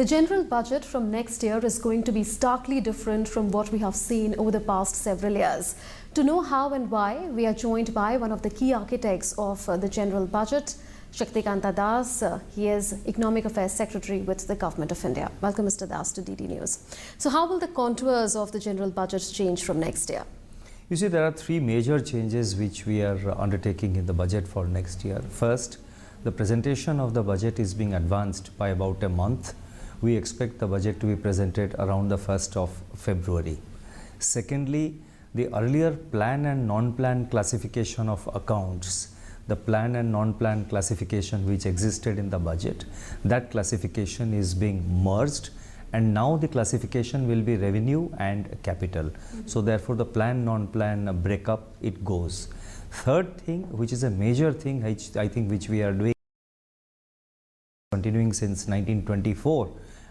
The general budget from next year is going to be starkly different from what we have seen over the past several years. To know how and why, we are joined by one of the key architects of the general budget, Shaktikanta Das. He is Economic Affairs Secretary with the Government of India. Welcome, Mr. Das, to DD News. So how will the contours of the general budget change from next year? You see, there are three major changes which we are undertaking in the budget for next year. First, the presentation of the budget is being advanced by about a month. We expect the budget to be presented around the 1st of February. Secondly, the earlier plan and non-plan classification of accounts, the plan and non-plan classification which existed in the budget, that classification is being merged, and now the classification will be revenue and capital. So therefore the plan non-plan breakup, it goes. Third thing, which is a major thing which we are doing, continuing since 1924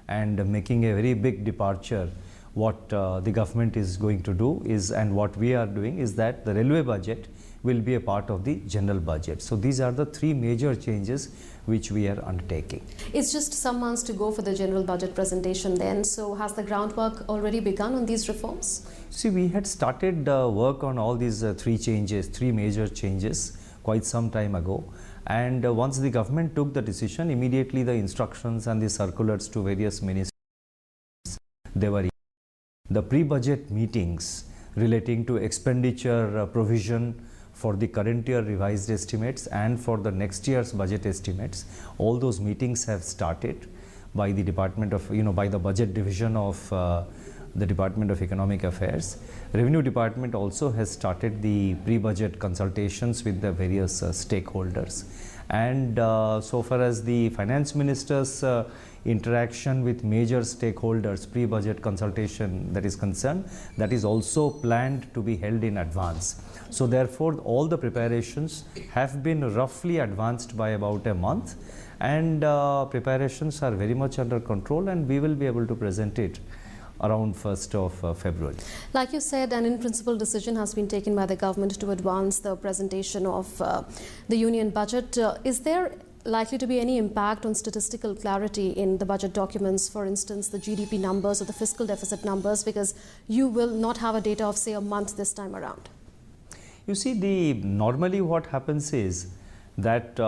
and making a very big departure. What the government is going to do is, and what we are doing is that the railway budget will be a part of the general budget. So these are the three major changes which we are undertaking. It's just some months to go for the general budget presentation then. So has the groundwork already begun on these reforms? See, we had started work on all these three major changes quite some time ago. And once the government took the decision, immediately the instructions and the circulars to various ministries, they were the pre-budget meetings relating to expenditure provision for the current year revised estimates and for the next year's budget estimates. All those meetings have started by the Department of, by the budget division of the Department of Economic Affairs. Revenue Department also has started the pre-budget consultations with the various stakeholders. And so far as the Finance Minister's interaction with major stakeholders, pre-budget consultation that is concerned, that is also planned to be held in advance. So therefore all the preparations have been roughly advanced by about a month, and preparations are very much under control, and we will be able to present it around 1st of February. Like you said, an in-principle decision has been taken by the government to advance the presentation of the union budget. Is there likely to be any impact on statistical clarity in the budget documents, for instance, the GDP numbers or the fiscal deficit numbers, because you will not have a data of, say, a month this time around? You see, normally what happens is that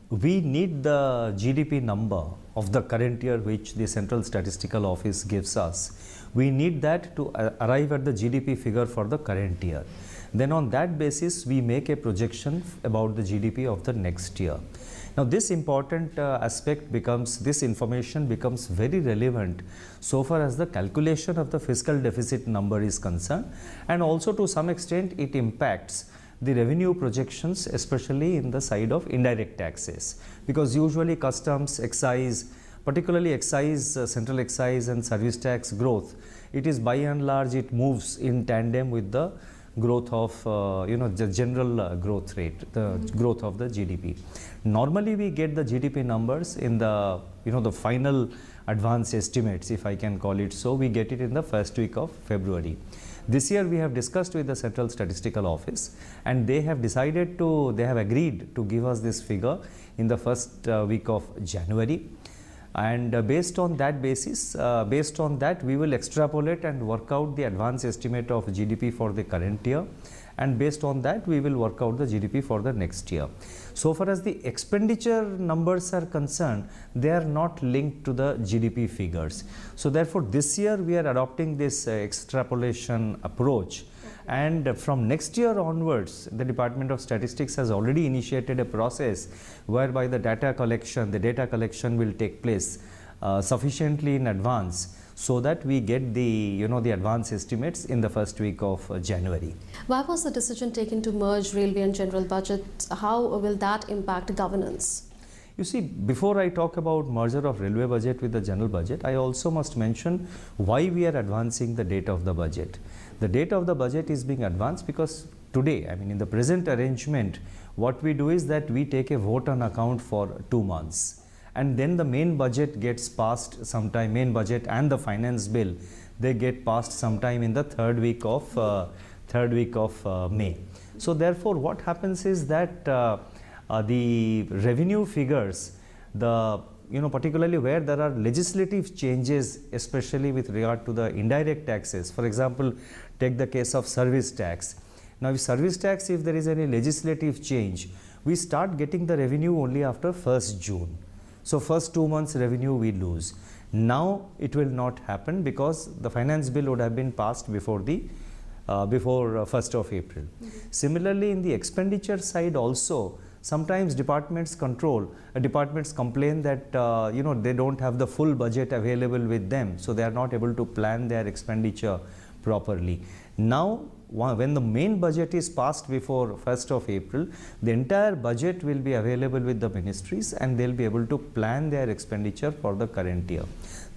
we need the GDP number of the current year which the Central Statistical Office gives us. We need that to arrive at the GDP figure for the current year. Then on that basis we make a projection about the GDP of the next year. Now this important aspect this information becomes very relevant so far as the calculation of the fiscal deficit number is concerned, and also to some extent it impacts the revenue projections, especially in the side of indirect taxes, because usually customs, excise, particularly excise, central excise and service tax growth, it is by and large it moves in tandem with the growth of the general growth rate, the growth of the GDP. Normally we get the GDP numbers in the the final advance estimates, if I can call it so. We get it in the first week of February. This year we have discussed with the Central Statistical Office, and they have agreed to give us this figure in the first week of January. And based on that basis, we will extrapolate and work out the advance estimate of GDP for the current year, and based on that we will work out the GDP for the next year. So far as the expenditure numbers are concerned, they are not linked to the GDP figures. So therefore this year we are adopting this extrapolation approach, and from next year onwards the Department of Statistics has already initiated a process whereby the data collection will take place sufficiently in advance, so that we get the the advance estimates in the first week of January. Why was the decision taken to merge railway and general budget? How will that impact governance? You see, before I talk about merger of railway budget with the general budget, I also must mention why we are advancing the date of the budget. The date of the budget is being advanced because today, in the present arrangement, what we do is that we take a vote on account for 2 months. And then the main budget gets passed sometime, main budget and the finance bill, they get passed sometime in the third week of May. So therefore what happens is that the revenue figures, the particularly where there are legislative changes, especially with regard to the indirect taxes. For example, take the case of service tax. Now, if service tax, if there is any legislative change, we start getting the revenue only after 1st June. So, first 2 months revenue we lose. Now, it will not happen because the finance bill would have been passed before 1st of April. Similarly, in the expenditure side also, sometimes departments complain that they don't have the full budget available with them, so they are not able to plan their expenditure properly. Now, when the main budget is passed before 1st of April, the entire budget will be available with the ministries and they'll be able to plan their expenditure for the current year.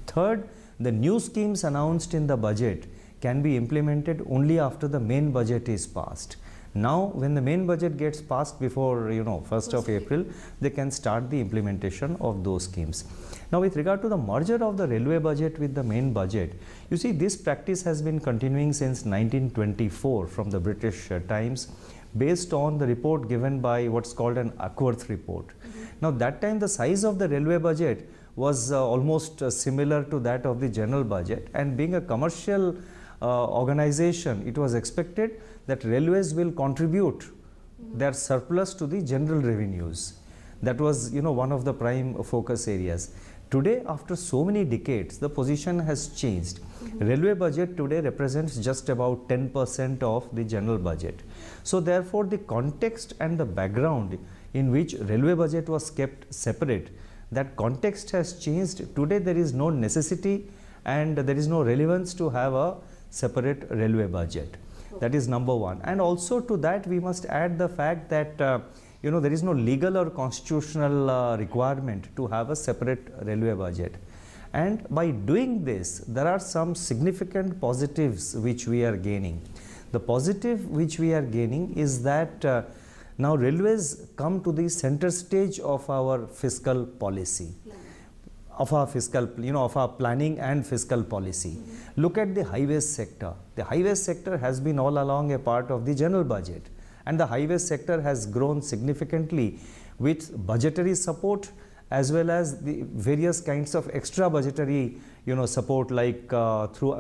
Third, the new schemes announced in the budget can be implemented only after the main budget is passed. Now, when the main budget gets passed before 1st of April, they can start the implementation of those schemes. Now, with regard to the merger of the railway budget with the main budget, you see this practice has been continuing since 1924 from the British times, based on the report given by what's called an Ackworth report. Now, that time the size of the railway budget was almost similar to that of the general budget, and being a commercial organization, it was expected that railways will contribute their surplus to the general revenues. That was one of the prime focus areas. Today, after so many decades, the position has changed. Railway budget today represents just about 10% of the general budget. So therefore, the context and the background in which railway budget was kept separate, that context has changed. Today there is no necessity and there is no relevance to have a separate railway budget. That is number one. And also to that we must add the fact that there is no legal or constitutional requirement to have a separate railway budget. And by doing this, there are some significant positives which we are gaining. The positive which we are gaining is that now railways come to the center stage of our fiscal policy. Of our planning and fiscal policy. Look at the highways sector. The highways sector has been all along a part of the general budget, and the highways sector has grown significantly with budgetary support as well as the various kinds of extra budgetary support, like through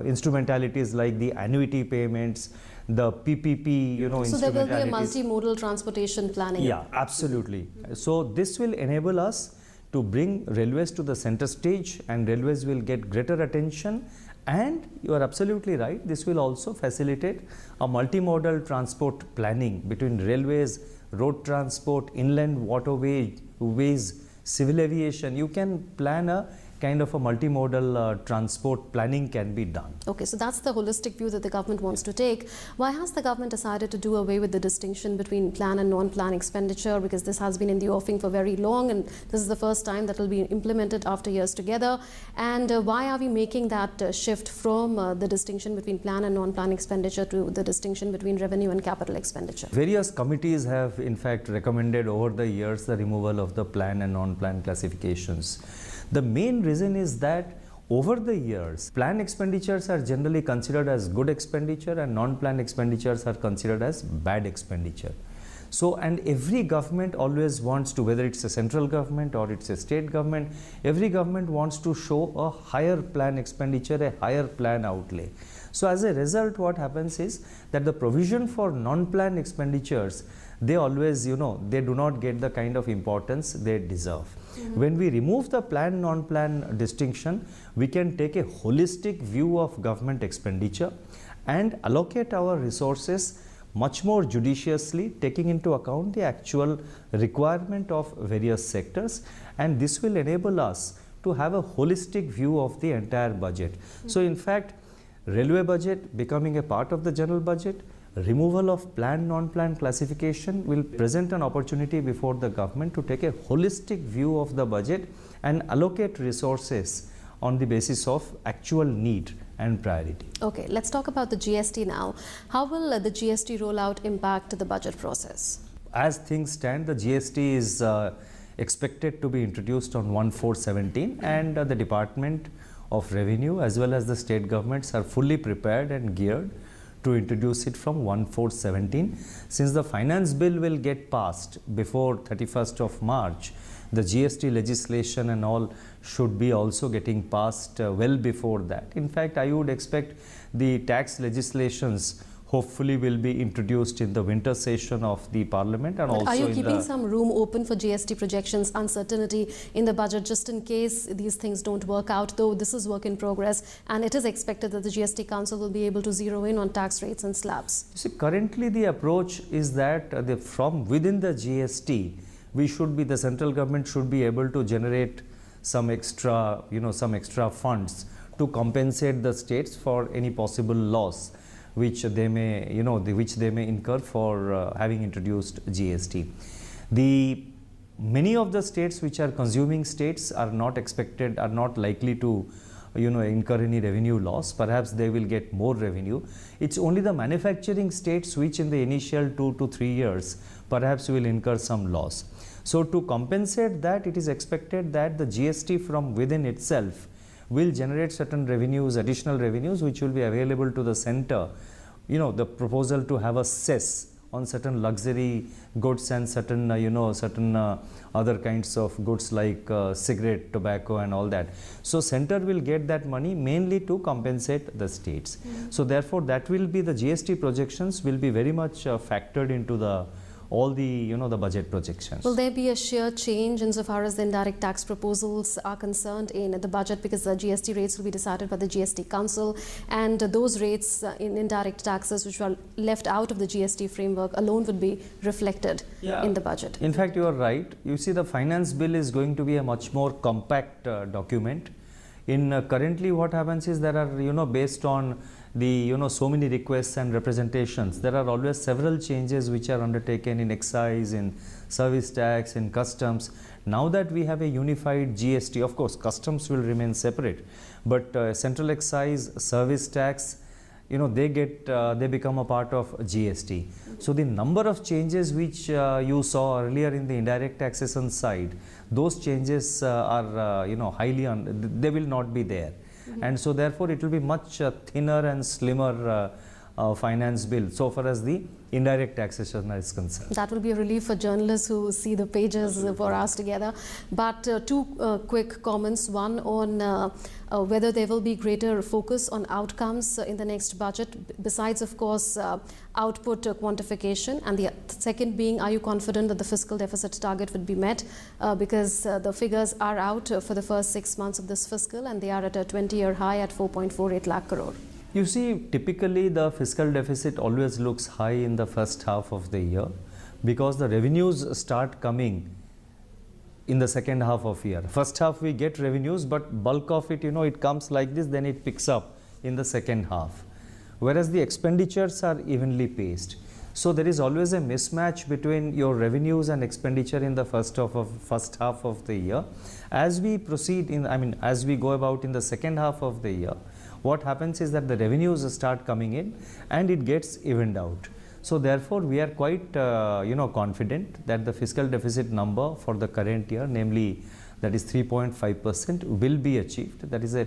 instrumentalities like the annuity payments, the PPP, So there will be a multimodal transportation planning. Yeah, absolutely. So this will enable us to bring railways to the center stage, and railways will get greater attention. And you are absolutely right, this will also facilitate a multimodal transport planning between railways, road transport, inland waterways, civil aviation. You can plan a kind of a multimodal transport planning can be done. Okay, so that's the holistic view that the government wants to take. Why has the government decided to do away with the distinction between plan and non-plan expenditure? Because this has been in the offing for very long, and this is the first time that will be implemented after years together. And why are we making that shift from the distinction between plan and non-plan expenditure to the distinction between revenue and capital expenditure? Various committees have in fact recommended over the years the removal of the plan and non-plan classifications. The main reason is that over the years, plan expenditures are generally considered as good expenditure and non-plan expenditures are considered as bad expenditure. So, and every government always wants to, whether it's a central government or it's a state government, every government wants to show a higher plan expenditure, a higher plan outlay. So, as a result, what happens is that the provision for non-plan expenditures, they always, they do not get the kind of importance they deserve. When we remove the plan non-plan distinction, we can take a holistic view of government expenditure and allocate our resources much more judiciously, taking into account the actual requirement of various sectors, and this will enable us to have a holistic view of the entire budget. So in fact, railway budget becoming a part of the general budget, removal of plan non-plan classification will present an opportunity before the government to take a holistic view of the budget and allocate resources on the basis of actual need and priority. Okay, let's talk about the GST now. How will the GST rollout impact the budget process? As things stand, the GST is expected to be introduced on 1/4/17, and the Department of Revenue as well as the state governments are fully prepared and geared to introduce it from 1/4/17. Since the finance bill will get passed before 31st of March, The GST legislation and all should be also getting passed well before that. In fact, I would expect the tax legislations hopefully will be introduced in the winter session of the parliament, and But also are you in keeping the some room open for GST projections, uncertainty in the budget, just in case these things don't work out, though this is work in progress and it is expected that the GST Council will be able to zero in on tax rates and slabs? You see, currently the approach is that from within the GST, the central government should be able to generate some extra funds to compensate the states for any possible loss which they may incur for having introduced GST. Many of the states which are consuming states are not likely to incur any revenue loss. Perhaps they will get more revenue. It's only the manufacturing states which in the initial 2 to 3 years perhaps will incur some loss. So to compensate that, it is expected that the GST from within itself will generate certain revenues, additional revenues, which will be available to the center. The proposal to have a cess on certain luxury goods and certain other kinds of goods like cigarette, tobacco and all that. So center will get that money mainly to compensate the states. So therefore that will be the GST projections will be very much factored into the budget projections. Will there be a sheer change insofar as the indirect tax proposals are concerned in the budget, because the GST rates will be decided by the GST Council, and those rates in indirect taxes which were left out of the GST framework alone would be reflected in the budget? In fact, you are right. You see, the finance bill is going to be a much more compact document. Currently what happens is there are based on the so many requests and representations, there are always several changes which are undertaken in excise, in service tax, in customs. Now that we have a unified GST, of course customs will remain separate, but central excise, service tax, they become a part of GST. So the number of changes which you saw earlier in the indirect taxation side, those changes are they will not be there. And so therefore it will be much thinner and slimmer finance bill so far as the indirect taxation is concerned. That will be a relief for journalists who see the pages for us together. But two quick comments. One on whether there will be greater focus on outcomes in the next budget, besides of course output quantification, and the second being, are you confident that the fiscal deficit target would be met, because the figures are out for the first 6 months of this fiscal and they are at a 20-year high at 4.48 lakh crore. You see, typically the fiscal deficit always looks high in the first half of the year because the revenues start coming in the second half of the year. First half we get revenues, but bulk of it, it comes like this, then it picks up in the second half. Whereas the expenditures are evenly paced. So there is always a mismatch between your revenues and expenditure in the first half of the year. As we proceed as we go about in the second half of the year, what happens is that the revenues start coming in and it gets evened out. So therefore we are quite confident that the fiscal deficit number for the current year, namely that is 3.5%, will be achieved. That is a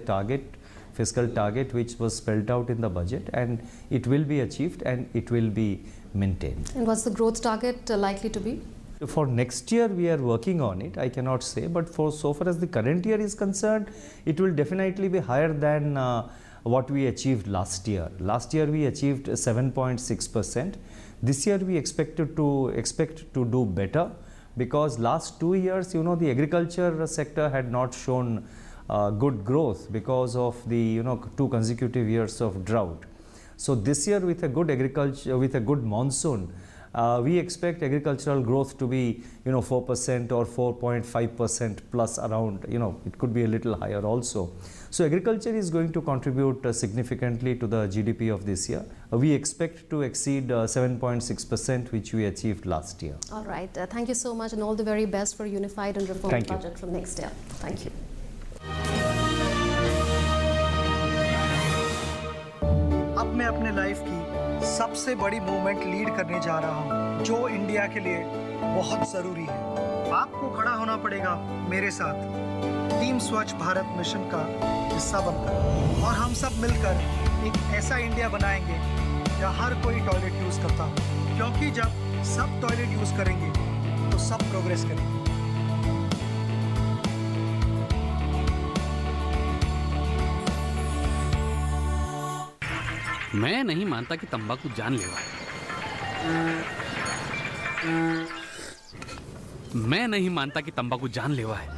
fiscal target which was spelled out in the budget, and it will be achieved and it will be maintained. And what's the growth target likely to be? For next year we are working on it, I cannot say, but for so far as the current year is concerned, it will definitely be higher than what we achieved last year. Last year we achieved 7.6%. This year we expect to do better, because last 2 years, the agriculture sector had not shown good growth because of the 2 consecutive years of drought. So this year, with a good monsoon, we expect agricultural growth to be 4% or 4.5% plus around. It could be a little higher also. So agriculture is going to contribute significantly to the GDP of this year. We expect to exceed 7.6%, which we achieved last year. All right. Thank you so much, and all the very best for a unified and reformed budget from next year. Thank you. अब मैं अपने life की सबसे बड़ी movement lead करने जा रहा हूं, जो इंडिया के लिए बहुत जरूरी है। आपको खड़ा होना पड़ेगा मेरे साथ टीम स्वच्छ भारत मिशन का हिस्सा बनकर, और हम सब मिलकर एक ऐसा इंडिया बनाएंगे जहां हर कोई टॉयलेट यूज करता हो, क्योंकि जब सब टॉयलेट यूज करेंगे तो सब प्रोग्रेस करेंगे। मैं नहीं मानता कि तंबाकू जानलेवा है। मैं नहीं मानता कि तंबाकू जानलेवा है।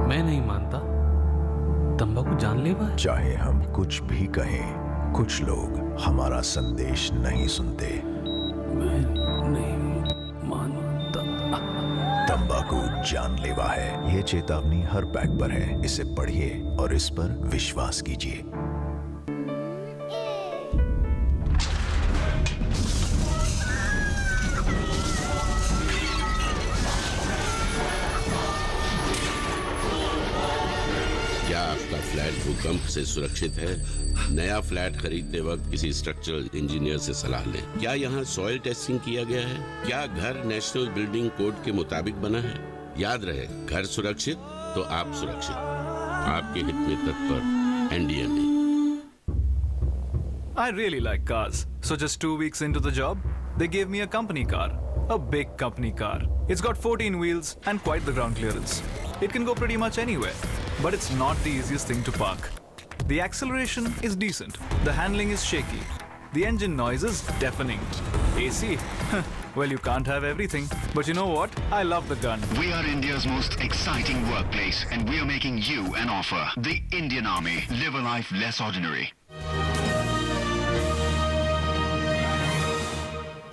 मैं नहीं मानता तंबाकू जानलेवा है। चाहे हम कुछ भी कहें, कुछ लोग हमारा संदेश नहीं सुनते। मैं नहीं मानता। तंबाकू जानलेवा है, ये चेतावनी हर पैक पर है। इसे पढ़िए और इस पर विश्वास कीजिए। क्या आपका फ्लैट भूकंप से सुरक्षित है? नया फ्लैट खरीदते वक्त किसी स्ट्रक्चरल इंजीनियर से सलाह लें। क्या यहाँ सॉइल टेस्टिंग किया गया है? क्या घर नेशनल बिल्डिंग कोड के मुताबिक बना है? याद रहे, घर सुरक्षित तो आप सुरक्षित। आपके हित में तत्पर NDMA. I really like cars. So just 2 weeks into the job, they gave me a company car. A big company car. It's got 14 wheels and quite the ground clearance. It can go pretty much anywhere. But it's not the easiest thing to park. The acceleration is decent. The handling is shaky. The engine noise is deafening. AC? Well, you can't have everything. But you know what? I love the gun. We are India's most exciting workplace, and we are making you an offer. The Indian Army. Live a life less ordinary.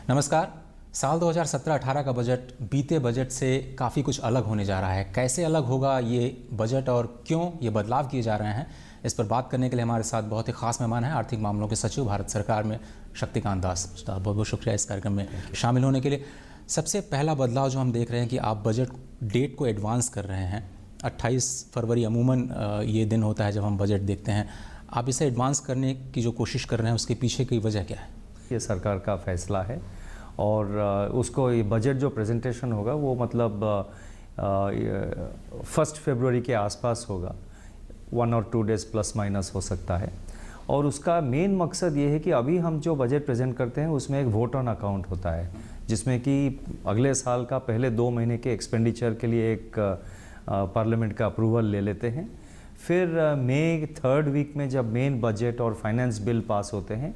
नमस्कार। साल 2017-18 का budget बीते budget से काफ़ी कुछ अलग होने जा रहा है। कैसे अलग होगा ये बजट और क्यों ये बदलाव किए जा रहे हैं, इस पर बात करने के लिए हमारे साथ बहुत ही खास मेहमान हैं, आर्थिक मामलों के सचिव भारत सरकार में शक्तिकांत दास। बहुत बहुत शुक्रिया इस कार्यक्रम में शामिल होने के लिए। सबसे पहला बदलाव जो हम देख रहे हैं कि आप बजट डेट को एडवांस कर रहे हैं। 28 फरवरी अमूमन ये दिन होता है जब हम बजट देखते हैं। आप इसे एडवांस करने की जो कोशिश कर रहे हैं उसके पीछे की वजह क्या है? ये सरकार का फैसला है और उसको ये बजट जो प्रेजेंटेशन होगा वो मतलब 1 फरवरी के आसपास होगा। 1 और 2 डेज़ प्लस माइनस हो सकता है। और उसका मेन मकसद ये है कि अभी हम जो बजट प्रेजेंट करते हैं उसमें एक वोट ऑन अकाउंट होता है, जिसमें कि अगले साल का पहले 2 महीने के एक्सपेंडिचर के लिए एक पार्लियामेंट का अप्रूवल ले लेते हैं। फिर मई 3rd वीक में जब मेन बजट और फाइनेंस बिल पास होते हैं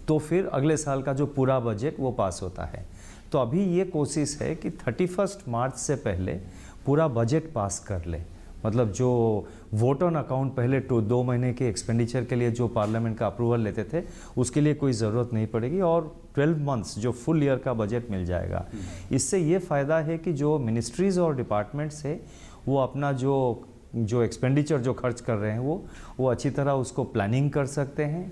तो फिर अगले साल का जो पूरा बजट वो पास होता है। तो अभी ये कोशिश है कि 31 मार्च से पहले पूरा बजट पास कर ले। मतलब जो वोट ऑन अकाउंट पहले 2 महीने के एक्सपेंडिचर के लिए जो पार्लियामेंट का अप्रूवल लेते थे उसके लिए कोई ज़रूरत नहीं पड़ेगी और 12 मंथ्स जो फुल ईयर का बजट मिल जाएगा। इससे ये फ़ायदा है कि जो मिनिस्ट्रीज़ और डिपार्टमेंट्स है वो अपना जो एक्सपेंडिचर जो खर्च कर रहे हैं वो अच्छी तरह उसको प्लानिंग कर सकते हैं।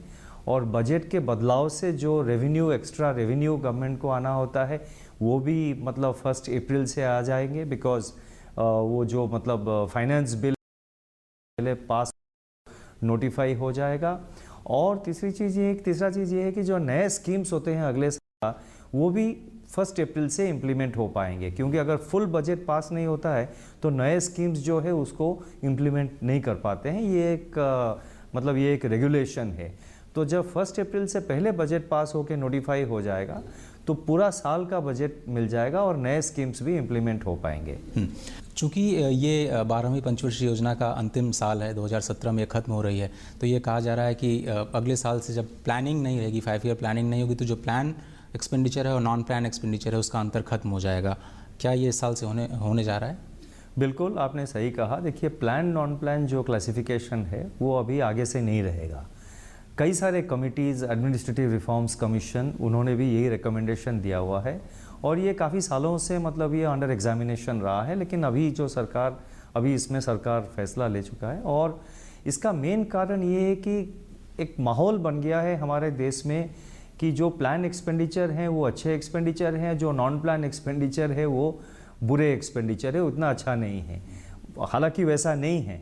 और बजट के बदलाव से जो रेवेन्यू एक्स्ट्रा रेवेन्यू गवर्नमेंट को आना होता है वो भी मतलब 1 अप्रैल से आ जाएंगे, बिकॉज वो जो मतलब फाइनेंस बिल पहले पास नोटिफाई हो जाएगा। और तीसरा चीज़ ये है कि जो नए स्कीम्स होते हैं अगले साल वो भी 1 अप्रैल से इम्प्लीमेंट हो पाएंगे, क्योंकि अगर फुल बजट पास नहीं होता है तो नए स्कीम्स जो है उसको इम्प्लीमेंट नहीं कर पाते हैं। ये एक रेगुलेशन है। तो जब 1 अप्रैल से पहले बजट पास होकर नोटिफाई हो जाएगा तो पूरा साल का बजट मिल जाएगा और नए स्कीम्स भी इम्प्लीमेंट हो पाएंगे। चूँकि ये 12वीं पंचवर्षीय योजना का अंतिम साल है, 2017 में ख़त्म हो रही है, तो ये कहा जा रहा है कि अगले साल से जब प्लानिंग नहीं रहेगी, 5 ईयर प्लानिंग नहीं होगी, तो जो प्लान एक्सपेंडिचर है और नॉन प्लान एक्सपेंडिचर है उसका अंतर खत्म हो जाएगा। क्या ये इस साल से होने जा रहा है? बिल्कुल, आपने सही कहा। देखिए, प्लान नॉन प्लान जो क्लासिफिकेशन है वो अभी आगे से नहीं रहेगा। कई सारे कमिटीज़, एडमिनिस्ट्रेटिव रिफॉर्म्स कमीशन, उन्होंने भी यही रिकमेंडेशन दिया हुआ है और ये काफ़ी सालों से मतलब ये अंडर एग्जामिनेशन रहा है, लेकिन अभी इसमें सरकार फैसला ले चुका है। और इसका मेन कारण ये है कि एक माहौल बन गया है हमारे देश में कि जो प्लान एक्सपेंडिचर हैं वो अच्छे एक्सपेंडिचर हैं, जो नॉन प्लान एक्सपेंडिचर है वो बुरे एक्सपेंडिचर है, उतना अच्छा नहीं है। हालांकि वैसा नहीं है,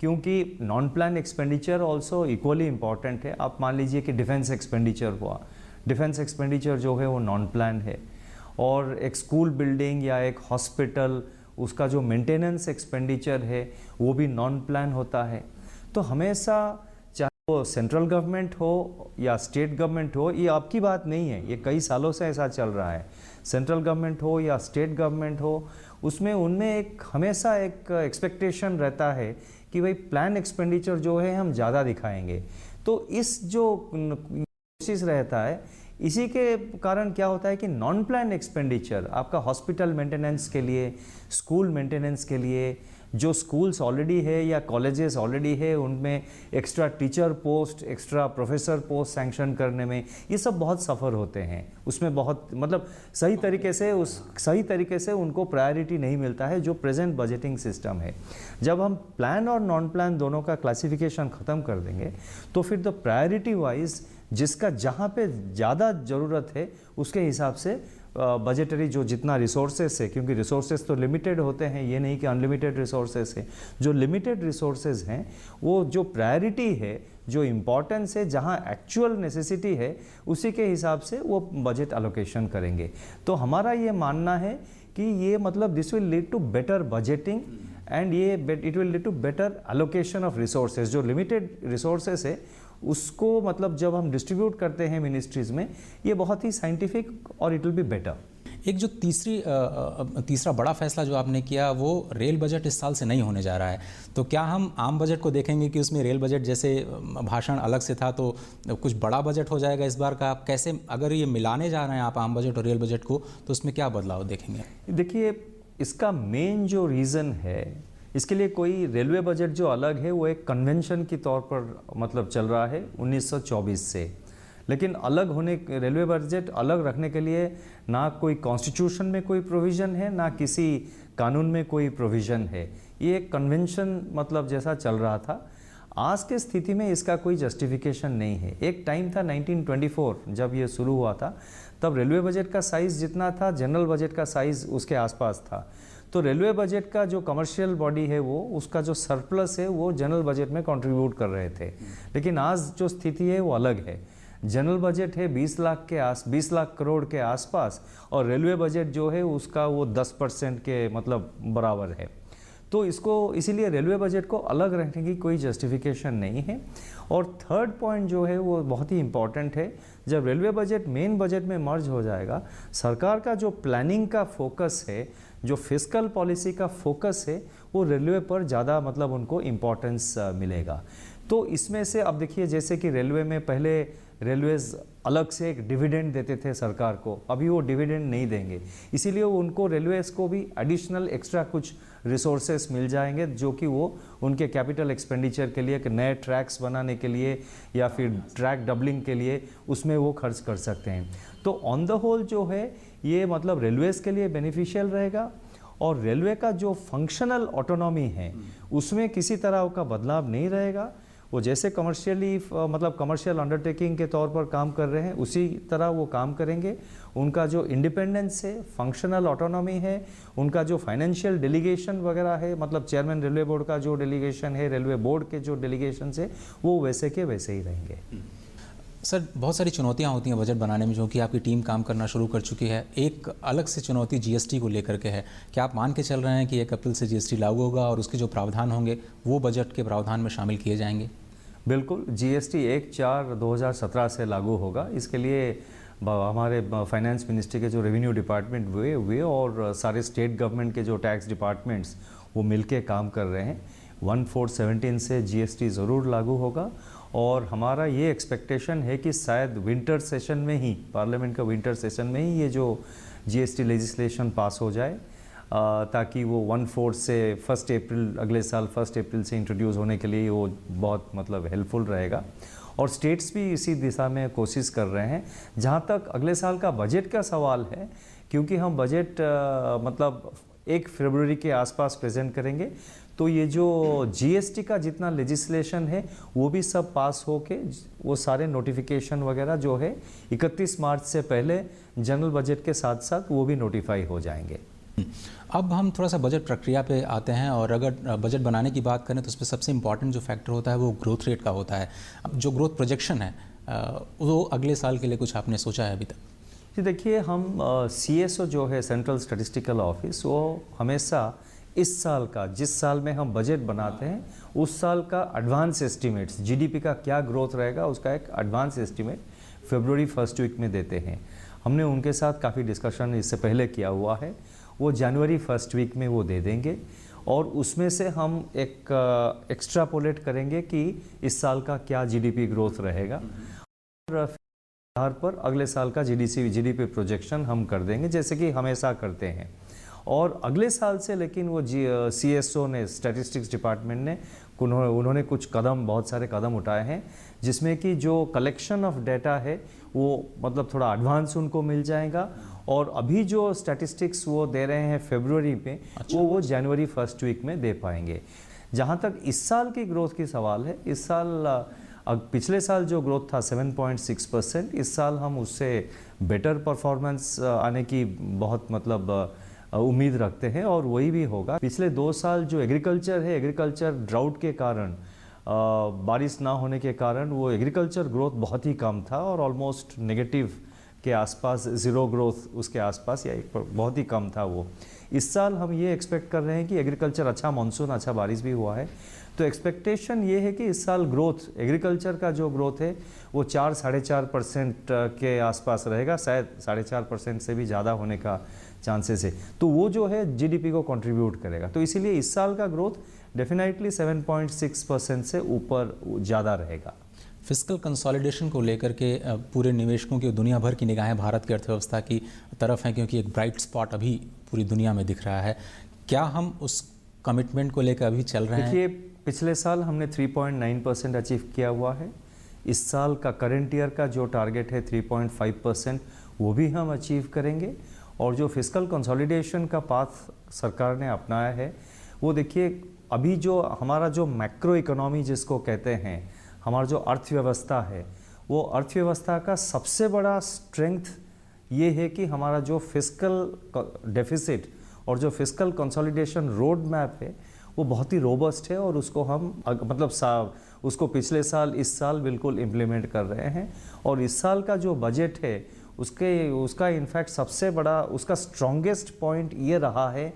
क्योंकि non plan expenditure also equally important है। आप मान लीजिए कि डिफेंस एक्सपेंडिचर हुआ, डिफेंस एक्सपेंडिचर जो है वो नॉन प्लान है। और एक स्कूल बिल्डिंग या एक हॉस्पिटल, उसका जो मेंटेनेंस एक्सपेंडिचर है वो भी नॉन प्लान होता है। तो हमेशा चाहे वो सेंट्रल गवर्नमेंट हो या स्टेट गवर्नमेंट हो, ये आपकी बात नहीं है, ये कई सालों से ऐसा चल रहा है। सेंट्रल गवर्नमेंट हो या स्टेट गवर्नमेंट हो, उनमें हमेशा एक एक्सपेक्टेशन रहता है कि भाई प्लान एक्सपेंडिचर जो है हम ज़्यादा दिखाएंगे। तो इस जो कोशिश रहता है, इसी के कारण क्या होता है कि नॉन प्लान एक्सपेंडिचर आपका हॉस्पिटल मेंटेनेंस के लिए, स्कूल मेंटेनेंस के लिए, जो स्कूल्स ऑलरेडी है या कॉलेजेस ऑलरेडी है उनमें extra teacher post, extra professor post sanction करने में ये सब बहुत सफ़र होते हैं। उसमें बहुत मतलब सही तरीके से उनको प्रायोरिटी नहीं मिलता है जो प्रेजेंट बजटिंग सिस्टम है। जब हम प्लान और नॉन प्लान दोनों का क्लासिफिकेशन ख़त्म कर देंगे तो फिर द प्रायोरिटी वाइज जिसका जहाँ पे ज़्यादा ज़रूरत है उसके हिसाब से बजटरी जो जितना रिसोर्सेस है, क्योंकि रिसोर्सेज तो लिमिटेड होते हैं, ये नहीं कि अनलिमिटेड रिसोर्सेज है, जो लिमिटेड रिसोर्सेज हैं वो जो प्रायोरिटी है, जो इम्पोर्टेंस है, जहाँ एक्चुअल नेसेसिटी है उसी के हिसाब से वो बजट अलोकेशन करेंगे। तो हमारा ये मानना है कि ये मतलब this will lead to better budgeting and it will lead to better allocation of resources. जो लिमिटेड रिसोर्सेज है उसको मतलब जब हम डिस्ट्रीब्यूट करते हैं मिनिस्ट्रीज में, ये बहुत ही साइंटिफिक और इट विल बी बेटर। एक जो तीसरा बड़ा फैसला जो आपने किया वो रेल बजट इस साल से नहीं होने जा रहा है, तो क्या हम आम बजट को देखेंगे कि उसमें रेल बजट जैसे भाषण अलग से था तो कुछ बड़ा बजट हो जाएगा इस बार का? आप कैसे अगर ये मिलाने जा रहे हैं आप आम बजट और रेल बजट को, तो उसमें क्या बदलाव देखेंगे? देखिए, इसका मेन जो रीज़न है इसके लिए कोई रेलवे बजट जो अलग है वो एक कन्वेंशन के तौर पर मतलब चल रहा है 1924 से, लेकिन अलग होने रेलवे बजट अलग रखने के लिए ना कोई कॉन्स्टिट्यूशन में कोई प्रोविज़न है ना किसी कानून में कोई प्रोविज़न है। ये एक कन्वेंशन मतलब जैसा चल रहा था। आज की स्थिति में इसका कोई जस्टिफिकेशन नहीं है। एक टाइम था 1924 जब ये शुरू हुआ था, तब रेलवे बजट का साइज़ जितना था जनरल बजट का साइज़ उसके आसपास था। तो रेलवे बजट का जो कमर्शियल बॉडी है वो उसका जो सरप्लस है वो जनरल बजट में कंट्रीब्यूट कर रहे थे, लेकिन आज जो स्थिति है वो अलग है। जनरल बजट है 20 लाख करोड़ के आसपास और रेलवे बजट जो है उसका वो 10% के मतलब बराबर है। तो इसको इसीलिए रेलवे बजट को अलग रखने की कोई जस्टिफिकेशन नहीं है। और थर्ड पॉइंट जो है वो बहुत ही इम्पॉर्टेंट है, जब रेलवे बजट मेन बजट में मर्ज हो जाएगा, सरकार का जो प्लानिंग का फोकस है, जो फिस्कल पॉलिसी का फोकस है, वो रेलवे पर ज़्यादा मतलब उनको इम्पोर्टेंस मिलेगा। तो इसमें से अब देखिए, जैसे कि रेलवे में पहले रेलवेज़ अलग से एक डिविडेंड देते थे सरकार को, अभी वो डिविडेंड नहीं देंगे, इसीलिए उनको रेलवेज़ को भी एडिशनल एक्स्ट्रा कुछ रिसोर्सेस मिल जाएंगे जो कि वो उनके कैपिटल एक्सपेंडिचर के लिए, नए ट्रैक्स बनाने के लिए या फिर ट्रैक डबलिंग के लिए उसमें वो खर्च कर सकते हैं। तो ऑन द होल जो है ये मतलब रेलवेज़ के लिए बेनिफिशियल रहेगा और रेलवे का जो फंक्शनल ऑटोनॉमी है उसमें किसी तरह का बदलाव नहीं रहेगा। वो जैसे कमर्शियली मतलब कमर्शियल अंडरटेकिंग के तौर पर काम कर रहे हैं उसी तरह वो काम करेंगे। उनका जो इंडिपेंडेंस है, फंक्शनल ऑटोनॉमी है, उनका जो फाइनेंशियल डेलीगेशन वगैरह है, मतलब चेयरमैन रेलवे बोर्ड का जो डेलीगेशन है, रेलवे बोर्ड के जो डेलीगेशन है, वो वैसे के वैसे ही रहेंगे। सर, बहुत सारी चुनौतियां होती हैं बजट बनाने में जो कि आपकी टीम काम करना शुरू कर चुकी है। एक अलग से चुनौती जीएसटी को लेकर के है। क्या आप मान के चल रहे हैं कि 1 अप्रैल से जीएसटी लागू होगा और उसके जो प्रावधान होंगे वो बजट के प्रावधान में शामिल किए जाएंगे? बिल्कुल, जीएसटी 1/4/2017 से लागू होगा। इसके लिए हमारे फाइनेंस मिनिस्ट्री के जो रेवेन्यू डिपार्टमेंट वे और सारे स्टेट गवर्नमेंट के जो टैक्स डिपार्टमेंट्स वो मिलके काम कर रहे हैं। 1/4/17 से जीएसटी ज़रूर लागू होगा और हमारा ये एक्सपेक्टेशन है कि शायद विंटर सेशन में ही, पार्लियामेंट का विंटर सेशन में ही ये जो जीएसटी लेजिस्लेशन पास हो जाए ताकि वो 1/4 से 1 अप्रैल अगले साल 1 अप्रैल से इंट्रोड्यूस होने के लिए वो बहुत मतलब हेल्पफुल रहेगा। और स्टेट्स भी इसी दिशा में कोशिश कर रहे हैं। जहाँ तक अगले साल का बजट का सवाल है, क्योंकि हम बजट मतलब 1 फरवरी के आसपास प्रेजेंट करेंगे, तो ये जो जीएसटी का जितना लेजिस्लेशन है वो भी सब पास होके वो सारे नोटिफिकेशन वगैरह जो है 31 मार्च से पहले जनरल बजट के साथ साथ वो भी नोटिफाई हो जाएंगे। अब हम थोड़ा सा बजट प्रक्रिया पे आते हैं और अगर बजट बनाने की बात करें तो उसमें सबसे इम्पॉर्टेंट जो फैक्टर होता है वो ग्रोथ रेट का होता है। जो ग्रोथ प्रोजेक्शन है वो अगले साल के लिए कुछ आपने सोचा है अभी तक? जी देखिए, हम CSO जो है सेंट्रल स्टैटिस्टिकल ऑफिस, वो हमेशा इस साल का, जिस साल में हम बजट बनाते हैं उस साल का एडवांस एस्टिमेट्स, जीडीपी का क्या ग्रोथ रहेगा उसका एक एडवांस एस्टिमेट फरवरी 1st वीक में देते हैं। हमने उनके साथ काफ़ी डिस्कशन इससे पहले किया हुआ है, वो जनवरी 1st वीक में वो दे देंगे और उसमें से हम एक एक्स्ट्रापोलेट करेंगे कि इस साल का क्या जीडीपी ग्रोथ रहेगा और आधार पर अगले साल का जीडीपी प्रोजेक्शन हम कर देंगे, जैसे कि हमेशा करते हैं। और अगले साल से लेकिन वो CSO ने, स्टैटिस्टिक्स डिपार्टमेंट ने, उन्होंने कुछ बहुत सारे कदम उठाए हैं, जिसमें कि जो कलेक्शन ऑफ डाटा है वो मतलब थोड़ा एडवांस उनको मिल जाएगा। और अभी जो स्टैटिस्टिक्स वो दे रहे हैं फरवरी में, वो जनवरी फर्स्ट वीक में दे पाएंगे। जहाँ तक इस साल की ग्रोथ की सवाल है, इस साल पिछले साल जो ग्रोथ था 7.6%, इस साल हम उससे बेटर परफॉर्मेंस आने की बहुत मतलब उम्मीद रखते हैं और वही भी होगा। पिछले 2 साल जो एग्रीकल्चर ड्राउट के कारण, बारिश ना होने के कारण वो एग्रीकल्चर ग्रोथ बहुत ही कम था और ऑलमोस्ट नेगेटिव के आसपास, ज़ीरो ग्रोथ उसके आसपास, या बहुत ही कम था वो। इस साल हम ये एक्सपेक्ट कर रहे हैं कि एग्रीकल्चर अच्छा मानसून, अच्छा बारिश भी हुआ है, तो एक्सपेक्टेशन ये है कि इस साल ग्रोथ, एग्रीकल्चर का जो ग्रोथ है वो 4-4.5% के आसपास रहेगा, शायद 4.5% से भी ज़्यादा होने का चांसेस है। तो वो जो है जीडीपी को कंट्रीब्यूट करेगा, तो इसीलिए इस साल का ग्रोथ डेफिनेटली 7.6% से ऊपर ज़्यादा रहेगा। फिस्कल कंसोलिडेशन को लेकर के पूरे निवेशकों की, दुनिया भर की निगाहें भारत की अर्थव्यवस्था की तरफ हैं, क्योंकि एक ब्राइट स्पॉट अभी पूरी दुनिया में दिख रहा है। क्या हम उस कमिटमेंट को लेकर अभी चल रहे हैं? देखिए, पिछले साल हमने 3.9% अचीव किया हुआ है। इस साल का करंट ईयर का जो टारगेट है 3.5%, वो भी हम अचीव करेंगे। और जो फिस्कल कंसोलिडेशन का पाथ सरकार ने अपनाया है, वो देखिए, अभी जो हमारा जो मैक्रो इकोनॉमी जिसको कहते हैं, हमारा जो अर्थव्यवस्था है, वो अर्थव्यवस्था का सबसे बड़ा स्ट्रेंथ ये है कि हमारा जो फिस्कल डेफिसिट और जो फिस्कल कंसोलिडेशन रोड मैप है वो बहुत ही रोबस्ट है और उसको हम मतलब उसको पिछले साल, इस साल बिल्कुल इम्प्लीमेंट कर रहे हैं। और इस साल का जो बजट है उसका इनफैक्ट सबसे बड़ा, उसका स्ट्रॉन्गेस्ट पॉइंट ये रहा है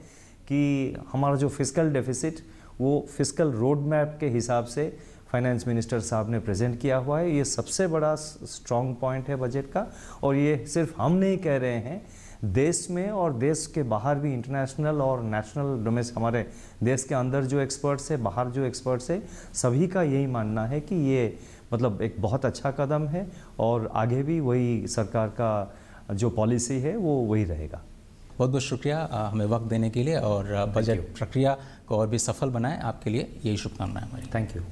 कि हमारा जो फिस्कल डेफिसिट वो फिस्कल रोड मैप के हिसाब से फाइनेंस मिनिस्टर साहब ने प्रेजेंट किया हुआ है। ये सबसे बड़ा स्ट्रॉन्ग पॉइंट है बजट का। और ये सिर्फ हम नहीं कह रहे हैं, देश में और देश के बाहर भी इंटरनेशनल और नेशनल डोमेस्टिक, हमारे देश के अंदर जो एक्सपर्ट्स है, बाहर जो एक्सपर्ट्स है, सभी का यही मानना है कि ये मतलब एक बहुत अच्छा कदम है और आगे भी वही सरकार का जो पॉलिसी है वो वही रहेगा। बहुत बहुत शुक्रिया हमें वक्त देने के लिए, और बजट प्रक्रिया को और भी सफल बनाएं, आपके लिए यही शुभकामनाएं हमारी। Thank you.